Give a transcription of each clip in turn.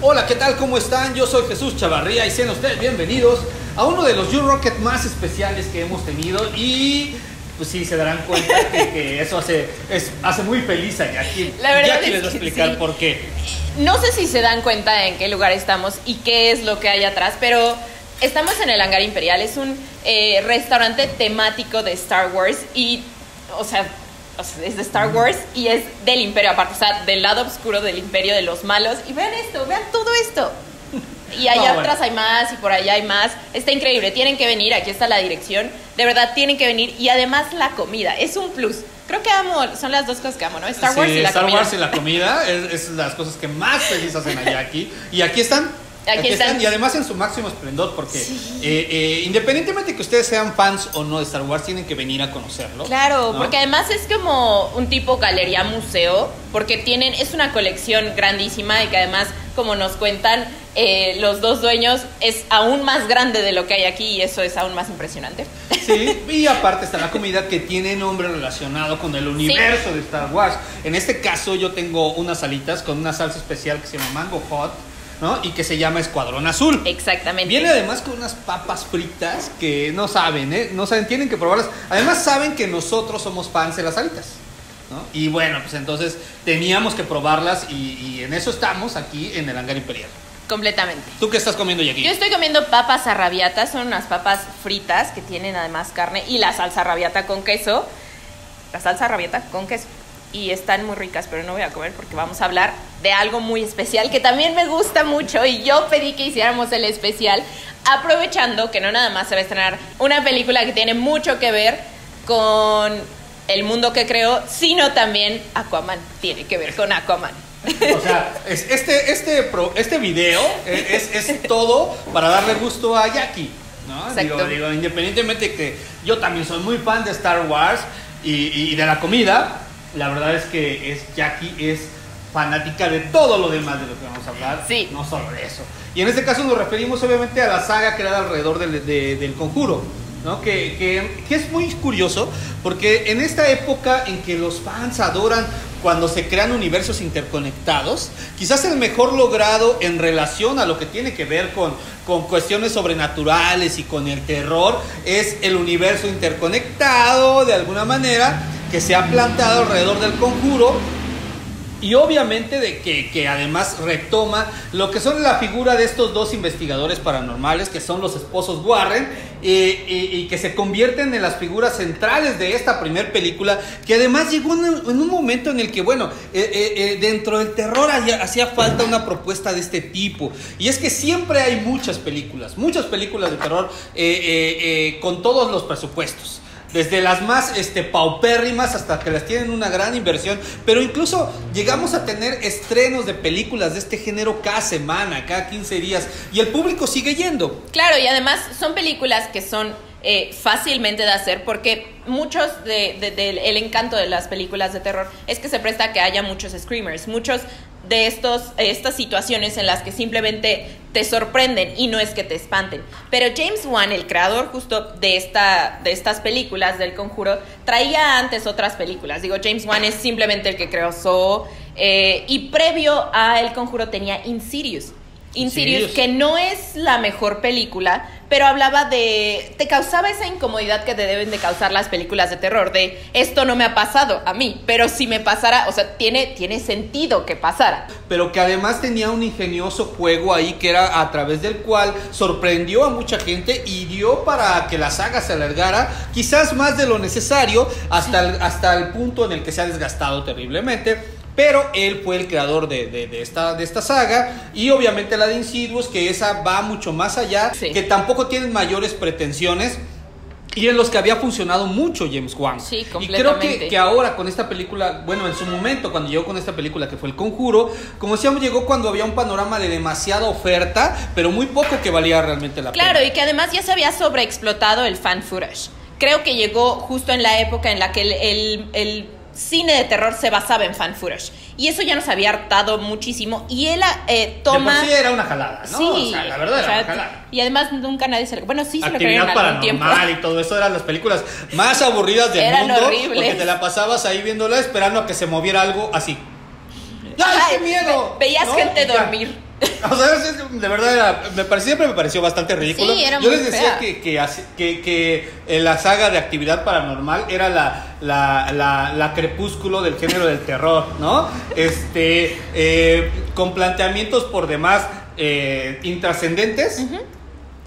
Hola, ¿qué tal? ¿Cómo están? Yo soy Jesús Chavarría y sean ustedes bienvenidos a uno de los YouRocket más especiales que hemos tenido y pues sí, se darán cuenta que eso hace muy feliz a Jackie. La verdad Jackie es les va a que explicar sí. por qué. No sé si se dan cuenta en qué lugar estamos y qué es lo que hay atrás, pero estamos en el Hangar Imperial. Es un restaurante temático de Star Wars y, o sea, es de Star Wars y es del Imperio aparte, o sea, del lado oscuro del Imperio, de los malos. Y vean esto, vean todo esto. Y allá atrás hay más y por allá hay más. Está increíble, tienen que venir, aquí está la dirección. De verdad, tienen que venir. Y además la comida, es un plus. Creo que amo, son las dos cosas que amo, ¿no? Star Wars y la Star comida. Wars y la comida es las cosas que más feliz hacen a Jackie. Y aquí están. Aquí están. Y además en su máximo esplendor, porque Sí. independientemente que ustedes sean fans o no de Star Wars, tienen que venir a conocerlo. Claro, ¿no? porque además es como un tipo galería museo, porque es una colección grandísima y que además, como nos cuentan los dos dueños, es aún más grande de lo que hay aquí y eso es aún más impresionante. Sí, y aparte está la comida que tiene nombre relacionado con el universo de Star Wars. En este caso yo tengo unas alitas con una salsa especial que se llama Mango Hot, ¿no? Y que se llama Escuadrón Azul. Exactamente. Viene además con unas papas fritas que no saben, no saben, tienen que probarlas. Además saben que nosotros somos fans de las alitas, ¿no? Y bueno, pues entonces teníamos que probarlas y en eso estamos aquí en el Hangar Imperial. Completamente. ¿Tú qué estás comiendo, Jackie? Yo estoy comiendo papas arrabiatas, son unas papas fritas que tienen además carne y la salsa arrabiata con queso. La salsa arrabiata con queso. Y están muy ricas, pero no voy a comer porque vamos a hablar de algo muy especial que también me gusta mucho y yo pedí que hiciéramos el especial aprovechando que no nada más se va a estrenar una película que tiene mucho que ver con el mundo que creó, sino también Aquaman tiene que ver con Aquaman. O sea, este video es todo para darle gusto a Jackie, ¿no? Digo, independientemente de que yo también soy muy fan de Star Wars y de la comida, la verdad es que Jackie es fanática de todo lo demás de lo que vamos a hablar, sí. No solo de eso. Y en este caso nos referimos obviamente a la saga creada alrededor del Conjuro, ¿no? Que es muy curioso porque en esta época en que los fans adoran cuando se crean universos interconectados, quizás el mejor logrado en relación a lo que tiene que ver con cuestiones sobrenaturales y con el terror es el universo interconectado de alguna manera que se ha plantado alrededor del Conjuro. Y obviamente de que además retoma lo que son la figura de estos dos investigadores paranormales que son los esposos Warren y que se convierten en las figuras centrales de esta primer película, que además llegó en un momento en el que, bueno, dentro del terror hacía falta una propuesta de este tipo. Y es que siempre hay muchas películas de terror con todos los presupuestos. Desde las más paupérrimas hasta que las tienen una gran inversión. Pero incluso llegamos a tener estrenos de películas de este género cada semana, cada 15 días. Y el público sigue yendo. Claro, y además son películas que son fácilmente de hacer porque muchos del encanto de las películas de terror es que se presta a que haya muchos screamers, muchos de estas situaciones en las que simplemente te sorprenden y no es que te espanten. Pero James Wan, el creador justo de estas películas del Conjuro, traía antes otras películas. Digo, James Wan es simplemente el que creó Saw y previo a El Conjuro tenía Insidious, que no es la mejor película, pero hablaba te causaba esa incomodidad que te deben de causar las películas de terror, de esto no me ha pasado a mí, pero si me pasara, o sea, tiene sentido que pasara. Pero que además tenía un ingenioso juego ahí que era a través del cual sorprendió a mucha gente y dio para que la saga se alargara, quizás más de lo necesario, hasta el punto en el que se ha desgastado terriblemente. Pero él fue el creador de esta saga y obviamente la de Insidious, que esa va mucho más allá, sí. Que tampoco tienen mayores pretensiones y en los que había funcionado mucho James Wan. Sí, Y completamente. creo que ahora con esta película, bueno, en su momento cuando llegó con esta película que fue El Conjuro, como decíamos, llegó cuando había un panorama de demasiada oferta, pero muy poco que valía realmente la pena. Claro, y que además ya se había sobreexplotado el fan footage. Creo que llegó justo en la época en la que el cine de terror se basaba en fan footage y eso ya nos había hartado muchísimo y él toma... De por sí era una jalada, ¿no? Sí, o sea, la verdad era una jalada. Y además nunca nadie se lo... Bueno, sí se lo Actividad creyeron algún tiempo. Paranormal y todo eso eran las películas más aburridas del Eran mundo. horribles. Porque te la pasabas ahí viéndola esperando a que se moviera algo así. ¡Ay, qué miedo! Veías ¿no? gente dormir. O sea, de verdad, siempre me pareció bastante ridículo. Sí, era Yo muy les decía fea. que la saga de Actividad Paranormal era la crepúsculo del género del terror, ¿no? Con planteamientos por demás intrascendentes,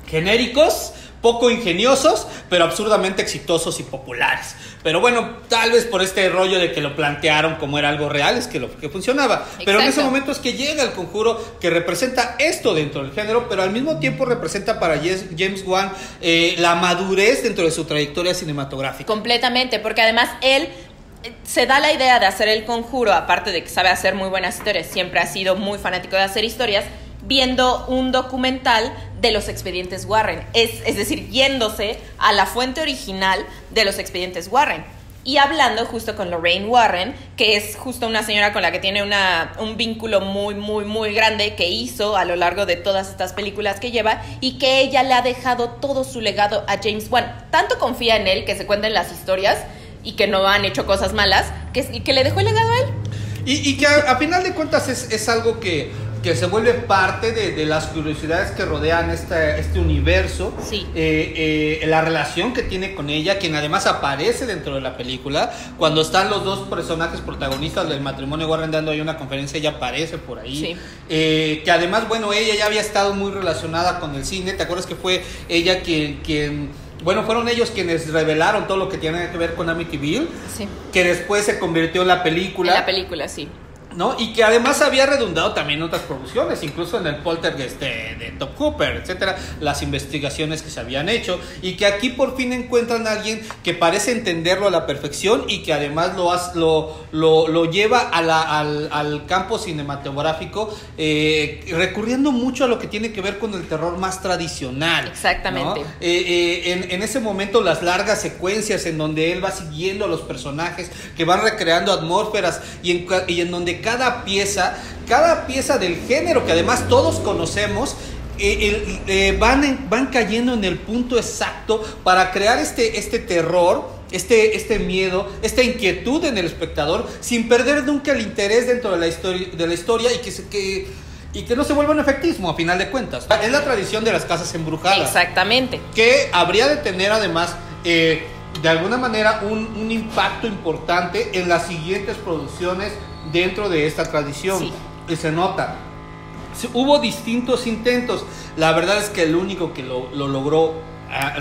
genéricos, poco ingeniosos, pero absurdamente exitosos y populares. Pero bueno, tal vez por este rollo de que lo plantearon como era algo real, es que lo que funcionaba. Exacto. Pero en ese momento es que llega el Conjuro, que representa esto dentro del género, pero al mismo tiempo representa para James Wan la madurez dentro de su trayectoria cinematográfica. Completamente, porque además él se da la idea de hacer el Conjuro, aparte de que sabe hacer muy buenas historias, siempre ha sido muy fanático de hacer historias, viendo un documental de los expedientes Warren, es decir, yéndose a la fuente original de los expedientes Warren y hablando justo con Lorraine Warren, que es justo una señora con la que tiene un vínculo muy, muy, muy grande, que hizo a lo largo de todas estas películas que lleva y que ella le ha dejado todo su legado a James Wan. Tanto confía en él que se cuenten las historias y que no han hecho cosas malas, y que le dejó el legado a él. Y que a final de cuentas es algo que se vuelve parte de las curiosidades que rodean este universo. Sí. La relación que tiene con ella, quien además aparece dentro de la película. Cuando están los dos personajes protagonistas del matrimonio Warren dando ahí una conferencia, ella aparece por ahí. Sí. Que además, bueno, ella ya había estado muy relacionada con el cine. ¿Te acuerdas que fue ella quien bueno, fueron ellos quienes revelaron todo lo que tiene que ver con Amityville? Sí. Que después se convirtió en la película. En la película, sí. ¿No? Y que además había redundado también en otras producciones, incluso en el Poltergeist de Top Hooper, etcétera, las investigaciones que se habían hecho, y que aquí por fin encuentran a alguien que parece entenderlo a la perfección y que además lo lleva al campo cinematográfico, recurriendo mucho a lo que tiene que ver con el terror más tradicional. Exactamente. ¿No? En ese momento las largas secuencias en donde él va siguiendo a los personajes, que van recreando atmósferas y en donde cada pieza del género que además todos conocemos van cayendo en el punto exacto para crear este terror, este miedo, esta inquietud en el espectador, sin perder nunca el interés dentro de la historia y que no se vuelva un efectismo a final de cuentas. Es la tradición de las casas embrujadas. Exactamente. Que habría de tener además de alguna manera un impacto importante en las siguientes producciones dentro de esta tradición. Sí. Y se nota. Hubo distintos intentos. La verdad es que el único que lo logró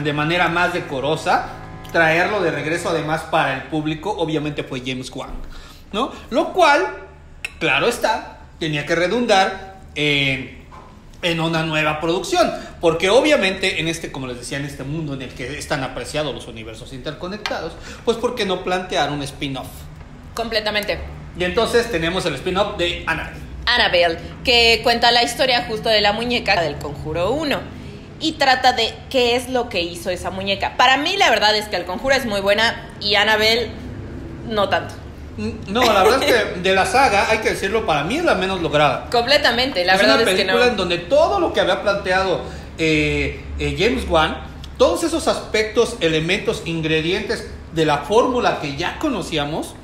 de manera más decorosa, traerlo de regreso además para el público, obviamente fue James Wan, ¿no? Lo cual, claro está, tenía que redundar en una nueva producción, porque obviamente como les decía, en este mundo en el que están apreciados los universos interconectados, pues ¿por qué no plantear un spin-off? Completamente. Y entonces tenemos el spin-off de Annabelle, que cuenta la historia justo de la muñeca del Conjuro 1 y trata de qué es lo que hizo esa muñeca. Para mí la verdad es que el Conjuro es muy buena y Annabelle no tanto. No, la verdad es que de la saga, hay que decirlo, para mí es la menos lograda. Completamente, la verdad es que no. Es una película en donde todo lo que había planteado James Wan, todos esos aspectos, elementos, ingredientes de la fórmula que ya conocíamos,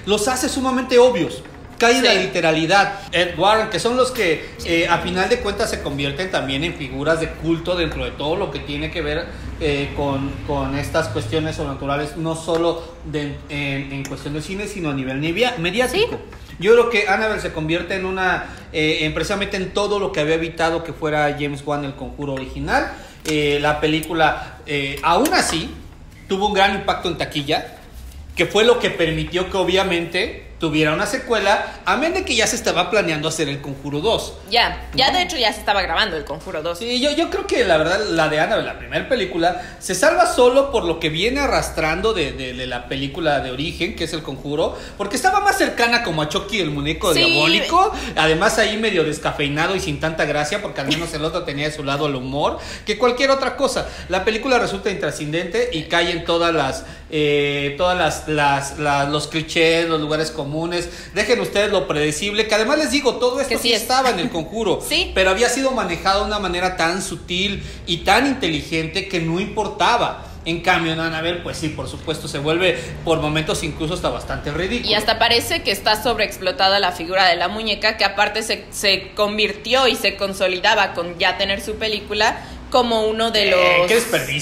los hace sumamente obvios. Cae en la literalidad. Ed Warren, que son los que a final de cuentas se convierten también en figuras de culto dentro de todo lo que tiene que ver con estas cuestiones sobrenaturales, no solo en cuestión de cine, sino a nivel mediático. ¿Sí? Yo creo que Annabelle se convierte en precisamente en todo lo que había evitado que fuera James Wan el Conjuro original. La película, aún así, tuvo un gran impacto en taquilla, que fue lo que permitió que obviamente tuviera una secuela, a menos de que ya se estaba planeando hacer el Conjuro 2. Ya de hecho ya se estaba grabando el Conjuro 2. Sí, yo creo que la verdad la de Annabelle, la primera película, se salva solo por lo que viene arrastrando de la película de origen, que es el Conjuro, porque estaba más cercana como a Chucky, el muñeco diabólico, además ahí medio descafeinado y sin tanta gracia, porque al menos el otro tenía de su lado el humor, que cualquier otra cosa. La película resulta intrascendente y cae en todas los clichés, los lugares comunes. Dejen ustedes lo predecible, que además les digo, todo esto sí estaba en el Conjuro, sí, pero había sido manejado de una manera tan sutil y tan inteligente que no importaba. En cambio en Annabelle, pues sí, por supuesto, se vuelve por momentos incluso hasta bastante ridículo. Y hasta parece que está sobreexplotada la figura de la muñeca, que aparte se convirtió y se consolidaba con ya tener su película como uno de los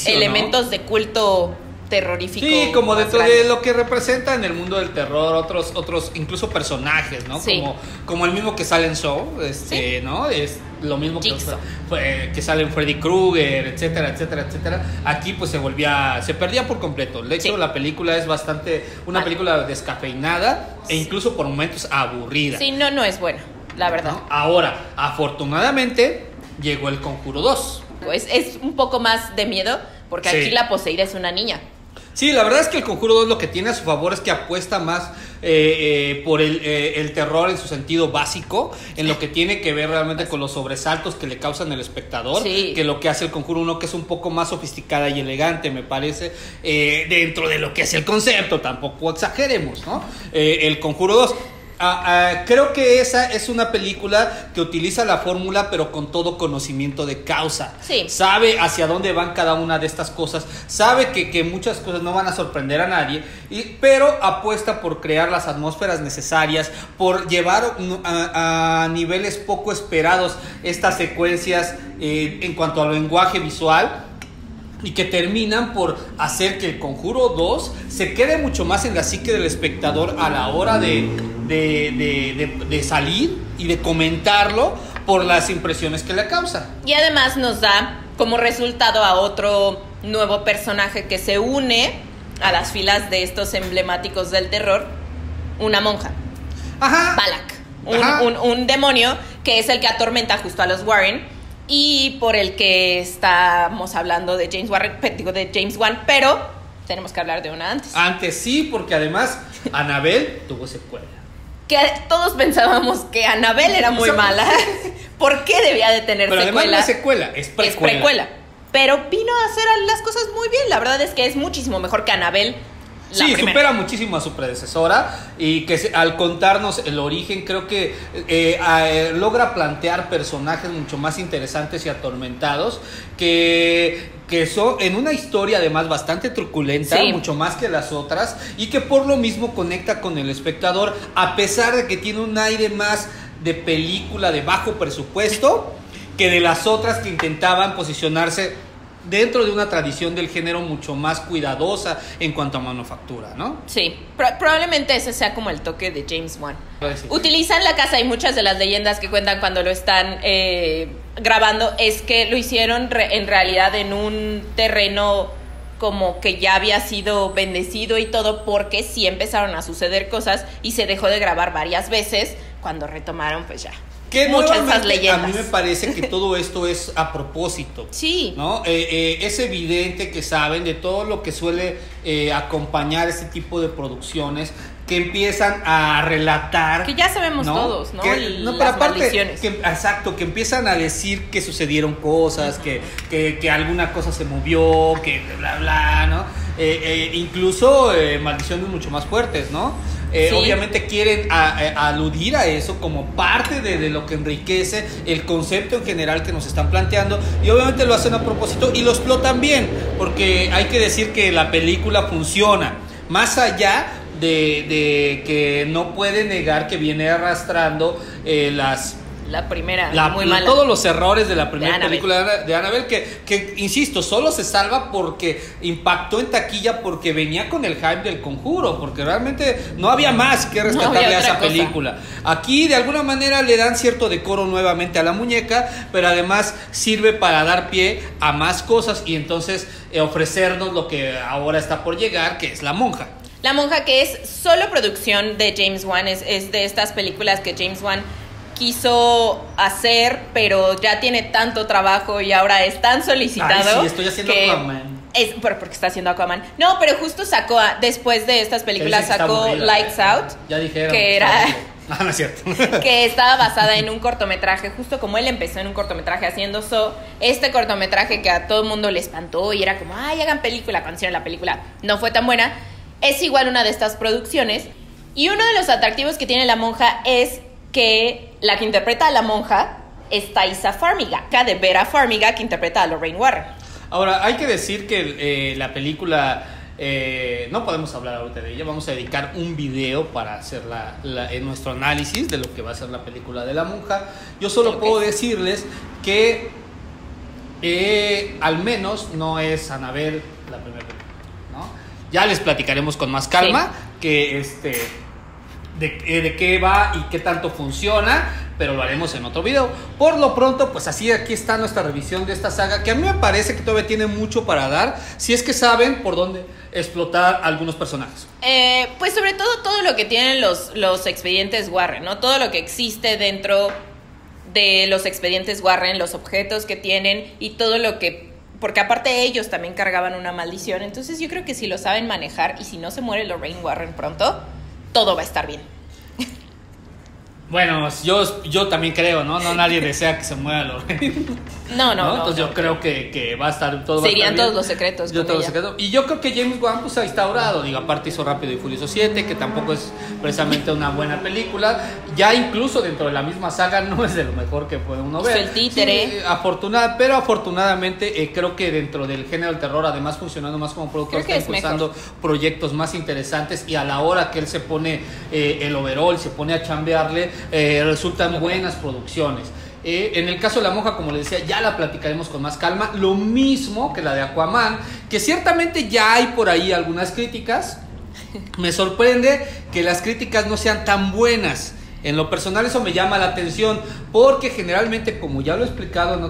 elementos, ¿no?, de culto terrorífico. Sí, como dentro de lo que representa en el mundo del terror, otros incluso personajes, ¿no? Sí. Como el mismo que sale en Saw, ¿sí?, ¿no? Es lo mismo que sale en Freddy Krueger, etcétera, etcétera, etcétera. Aquí pues se perdía por completo. De hecho, sí, la película es bastante una película descafeinada e incluso por momentos aburrida. Sí, no es buena, la verdad. ¿No? Ahora, afortunadamente, llegó El Conjuro 2. Pues es un poco más de miedo, porque aquí la poseída es una niña. Sí, la verdad es que El Conjuro 2 lo que tiene a su favor es que apuesta más por el terror en su sentido básico, en lo que tiene que ver realmente con los sobresaltos que le causan al espectador, que lo que hace El Conjuro 1, que es un poco más sofisticada y elegante, me parece, dentro de lo que es el concepto, tampoco exageremos, ¿no? El Conjuro 2... creo que esa es una película que utiliza la fórmula, pero con todo conocimiento de causa. Sí. Sabe hacia dónde van cada una de estas cosas, sabe que muchas cosas no van a sorprender a nadie, pero apuesta por crear las atmósferas necesarias, por llevar a niveles poco esperados estas secuencias en cuanto al lenguaje visual, y que terminan por hacer que El Conjuro 2 se quede mucho más en la psique del espectador a la hora de salir y de comentarlo por las impresiones que le causa. Y además nos da como resultado a otro nuevo personaje que se une a las filas de estos emblemáticos del terror, una monja. Ajá. Balak, un demonio que es el que atormenta justo a los Warren, y por el que estamos hablando de James Wan, pero tenemos que hablar de una antes. Antes sí, porque además Annabelle tuvo secuela. Que todos pensábamos que Annabelle era muy mala. ¿Por qué debía de tener pero secuela? Pero además no es secuela, es precuela. Es precuela. Pero vino a hacer las cosas muy bien. La verdad es que es muchísimo mejor que Annabelle. Sí, supera muchísimo a su predecesora, y que al contarnos el origen creo que logra plantear personajes mucho más interesantes y atormentados que son en una historia además bastante truculenta, sí, mucho más que las otras, y que por lo mismo conecta con el espectador, a pesar de que tiene un aire más de película de bajo presupuesto que de las otras que intentaban posicionarse dentro de una tradición del género mucho más cuidadosa en cuanto a manufactura, ¿no? Sí, probablemente ese sea como el toque de James Wan. Sí. Utilizan la casa, y muchas de las leyendas que cuentan cuando lo están grabando es que lo hicieron en realidad en un terreno como que ya había sido bendecido y todo, porque sí empezaron a suceder cosas y se dejó de grabar varias veces. Cuando retomaron, pues ya. Que muchas de esas leyendas. A mí me parece que todo esto es a propósito. Sí. ¿No? Es evidente que saben de todo lo que suele acompañar este tipo de producciones, que empiezan a relatar. Que ya sabemos, ¿no?, todos, ¿no? Pero aparte, exacto, que empiezan a decir que sucedieron cosas, que alguna cosa se movió, que bla, bla, ¿no? Incluso maldiciones mucho más fuertes, ¿no? Sí. Obviamente quieren aludir a eso como parte de lo que enriquece el concepto en general que nos están planteando, y obviamente lo hacen a propósito y lo explotan bien, porque hay que decir que la película funciona, más allá de que no puede negar que viene arrastrando la primera, muy mala. Todos los errores de la primera película de Annabelle, que insisto, solo se salva porque impactó en taquilla, porque venía con el hype del Conjuro, porque realmente no había más que rescatarle a esa película. Aquí de alguna manera le dan cierto decoro nuevamente a la muñeca, pero además sirve para dar pie a más cosas y entonces ofrecernos lo que ahora está por llegar, que es La Monja. La Monja, que es solo producción de James Wan, es de estas películas que James Wan quiso hacer, pero ya tiene tanto trabajo y ahora es tan solicitado. Ay, sí, estoy haciendo Aquaman. Porque está haciendo Aquaman. No, pero justo sacó, después de estas películas, sacó Lights Out. Ya dijeron. Que era... No es cierto. Que estaba basada en un cortometraje, justo como él empezó en un cortometraje haciendo este cortometraje que a todo el mundo le espantó y era como, ay, hagan película, cuando hicieron la película no fue tan buena. Es igual una de estas producciones, y uno de los atractivos que tiene La Monja es que la que interpreta a la monja es Taissa Farmiga, de Vera Farmiga, que interpreta a Lorraine Warren. Ahora, hay que decir que la película, no podemos hablar ahorita de ella, vamos a dedicar un video para hacer nuestro análisis de lo que va a ser la película de La Monja. Yo solo puedo decirles que al menos no es Annabelle la primera película, ¿no? Ya les platicaremos con más calma que de qué va y qué tanto funciona, pero lo haremos en otro video. Por lo pronto, pues así aquí está nuestra revisión de esta saga, que a mí me parece que todavía tiene mucho para dar, si es que saben por dónde explotar algunos personajes. Pues sobre todo lo que tienen los expedientes Warren, ¿no? Todo lo que existe dentro de los expedientes Warren, los objetos que tienen y todo lo que... Porque aparte ellos también cargaban una maldición, entonces yo creo que si lo saben manejar y si no se muere Lorraine Warren pronto, todo va a estar bien. Bueno, yo también creo, ¿no? No nadie desea que se muera Lorraine. No. Entonces yo creo que va a estar todo. Se irían todos bien. los secretos. Todos los secretos. Y yo creo que James Wan pues ha instaurado, digo, aparte hizo Rápido y Furioso 7, que tampoco es precisamente una buena película. Ya incluso dentro de la misma saga no es de lo mejor que puede uno ver. El títere. Sí, pero afortunadamente creo que dentro del género del terror, además funcionando más como productor, está impulsando proyectos más interesantes, y a la hora que él se pone el overall, se pone a chambearle, resultan buenas producciones. En el caso de La Monja, como les decía, ya la platicaremos con más calma. Lo mismo que la de Aquaman, que ciertamente ya hay por ahí algunas críticas. Me sorprende que las críticas no sean tan buenas. En lo personal eso me llama la atención, porque generalmente, como ya lo he explicado en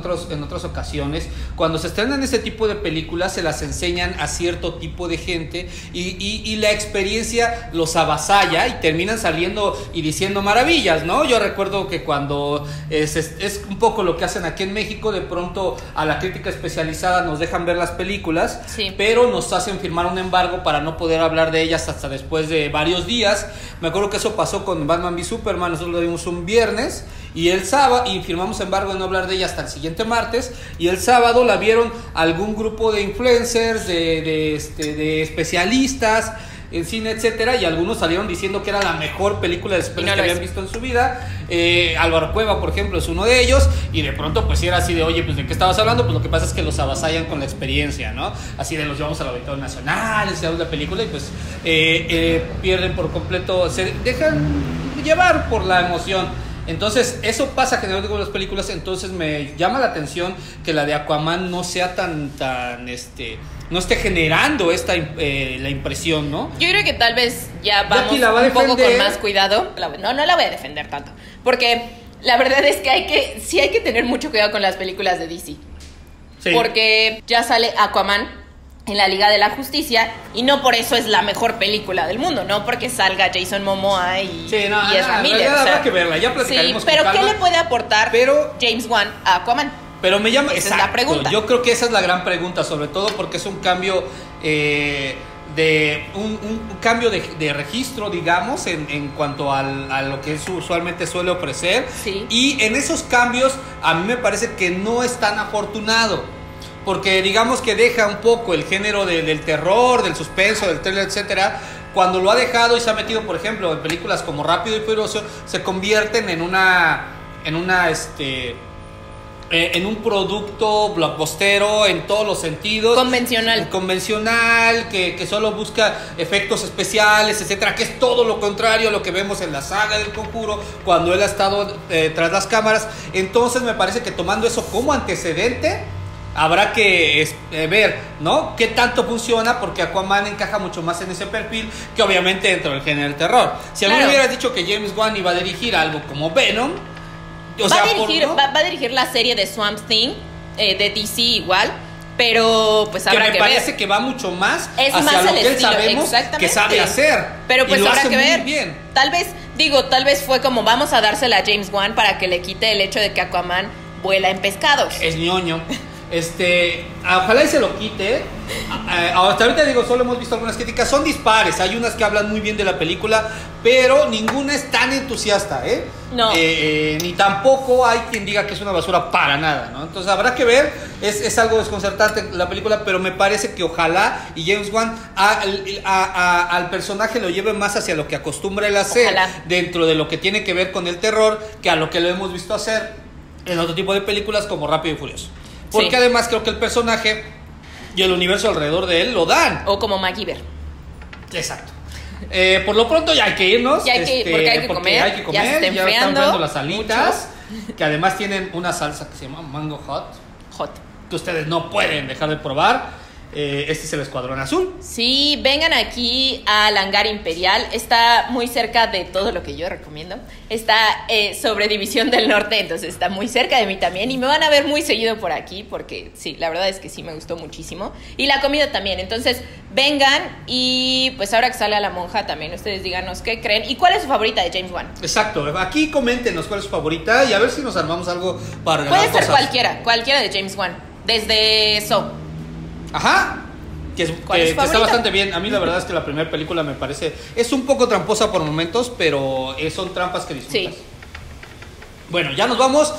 otras ocasiones, cuando se estrenan este tipo de películas se las enseñan a cierto tipo de gente y la experiencia los avasalla y terminan saliendo y diciendo maravillas, ¿no? Yo recuerdo que cuando es un poco lo que hacen aquí en México, de pronto a la crítica especializada nos dejan ver las películas, sí, pero nos hacen firmar un embargo para no poder hablar de ellas hasta después de varios días. Me acuerdo que eso pasó con Batman v Superman. Nosotros lo vimos un viernes y el sábado, y firmamos embargo de no hablar de ella hasta el siguiente martes, y el sábado la vieron algún grupo de influencers, de especialistas en cine, etcétera, y algunos salieron diciendo que era la mejor película de superhéroes que habían visto en su vida. Álvaro Cueva, por ejemplo, es uno de ellos, y de pronto pues era así de, oye, pues ¿de qué estabas hablando? Pues lo que pasa es que los avasallan con la experiencia, ¿no? Así de, los llevamos al Auditorio Nacional, enseñamos la película y pues pierden por completo, se dejan llevar por la emoción. Entonces eso pasa generalmente con las películas. Entonces me llama la atención que la de Aquaman no sea tan no esté generando la impresión, ¿no? Yo creo que tal vez ya vamos un poco con más cuidado. No la voy a defender tanto, porque la verdad es que sí hay que tener mucho cuidado con las películas de DC. Sí. Porque ya sale Aquaman en la Liga de la Justicia, y no por eso es la mejor película del mundo, no porque salga Jason Momoa y Ezra Miller. Habrá que verla, ya platicaremos. Sí, pero ¿qué le puede aportar James Wan a Aquaman? Pero me llama, esa es la pregunta. Yo creo que esa es la gran pregunta, sobre todo porque es un cambio un cambio de registro, digamos, en cuanto a lo que usualmente suele ofrecer. Sí. Y en esos cambios a mí me parece que no es tan afortunado, porque digamos que deja un poco el género del terror, del suspenso, del thriller, etcétera. Cuando lo ha dejado y se ha metido, por ejemplo, en películas como Rápido y Furioso, se convierten en un producto blockbustero en todos los sentidos. Convencional, que solo busca efectos especiales, etcétera, que es todo lo contrario a lo que vemos en la saga del Conjuro, cuando él ha estado tras las cámaras. Entonces me parece que tomando eso como antecedente, habrá que ver, ¿no?, qué tanto funciona, porque Aquaman encaja mucho más en ese perfil que obviamente dentro del género del terror. Si a mí me hubieras dicho que James Wan iba a dirigir algo como Venom, va a dirigir la serie de Swamp Thing, de DC igual, pero pues habrá que ver. Que me parece que va mucho más hacia más lo que él sabemos que sabe hacer. Pero pues habrá que ver. Bien. Tal vez fue como, vamos a dársela a James Wan para que le quite el hecho de que Aquaman vuela en pescados. Es ñoño. Ojalá y se lo quite. Hasta ahorita digo, solo hemos visto algunas críticas, son dispares. Hay unas que hablan muy bien de la película, pero ninguna es tan entusiasta, No. Ni tampoco hay quien diga que es una basura para nada, ¿no? Entonces habrá que ver. Es algo desconcertante la película, pero me parece que ojalá y James Wan al personaje lo lleve más hacia lo que acostumbra él hacer, dentro de lo que tiene que ver con el terror, que a lo que lo hemos visto hacer en otro tipo de películas como Rápido y Furioso. Porque además creo que el personaje y el universo alrededor de él lo dan. O como MacGyver. Exacto. Por lo pronto ya hay que irnos. Ya hay que, porque hay que comer. Ya se está enfriando. Están enfriando las alitas. Que además tienen una salsa que se llama Mango Hot. Que ustedes no pueden dejar de probar. Este es el Escuadrón Azul. Sí, vengan aquí al Hangar Imperial. Está muy cerca de todo lo que yo recomiendo. Está sobre División del Norte, entonces está muy cerca de mí también. Y me van a ver muy seguido por aquí, porque sí, la verdad es que sí me gustó muchísimo. Y la comida también. Entonces, vengan y pues ahora que sale a la monja también, ustedes díganos qué creen y cuál es su favorita de James Wan. Exacto, aquí coméntenos cuál es su favorita y a ver si nos armamos algo para regalar Puede ser cosas. cualquiera de James Wan. Desde Saw. Ajá. Que está bastante bien. A mí la verdad es que la primera película me parece... Es un poco tramposa por momentos, pero son trampas que disfrutas. Sí. Bueno, ya nos vamos.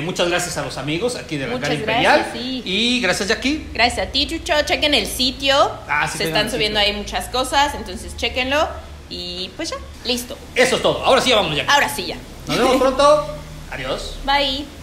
Muchas gracias a los amigos aquí de la Hangar Imperial. Sí. Y gracias, Jackie. Gracias a ti, Chucho. Chequen el sitio. Sí, se están subiendo ahí muchas cosas, entonces chequenlo. Y pues ya, listo. Eso es todo. Ahora sí ya vamos, Jackie. Ahora sí ya. Nos vemos pronto. Adiós. Bye.